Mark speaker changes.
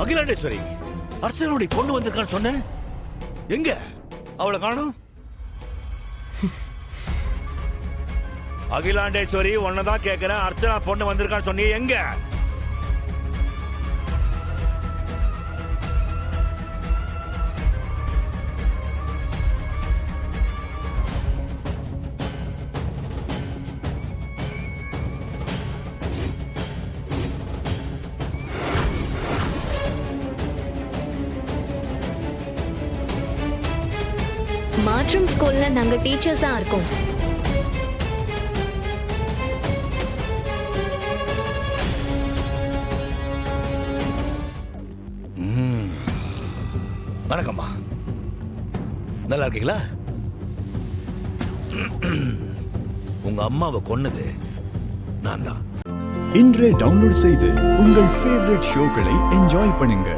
Speaker 1: அகிலாண்டேஸ்வரி, அர்ச்சனாவுடைய பொண்ணு வந்திருக்கான்னு சொன்ன, எங்க அவளை காணோம்? அகிலாண்டேஸ்வரி, உன்னதான் கேட்கிறேன். அர்ச்சனா பொண்ணு வந்திருக்கான்னு சொன்னீங்க, எங்க?
Speaker 2: மாற்றம் ஸ்கூல்ல நாங்க டீச்சர்ஸா இருக்கோம்.
Speaker 1: வணக்கம்மா, நல்லா இருக்கீங்களா? உங்க அம்மாவை கொன்னது நான் தான்.
Speaker 3: இன்றே டவுன்லோட் செய்து உங்கள் ஃபேவரட் ஷோக்களை என்ஜாய் பண்ணுங்க.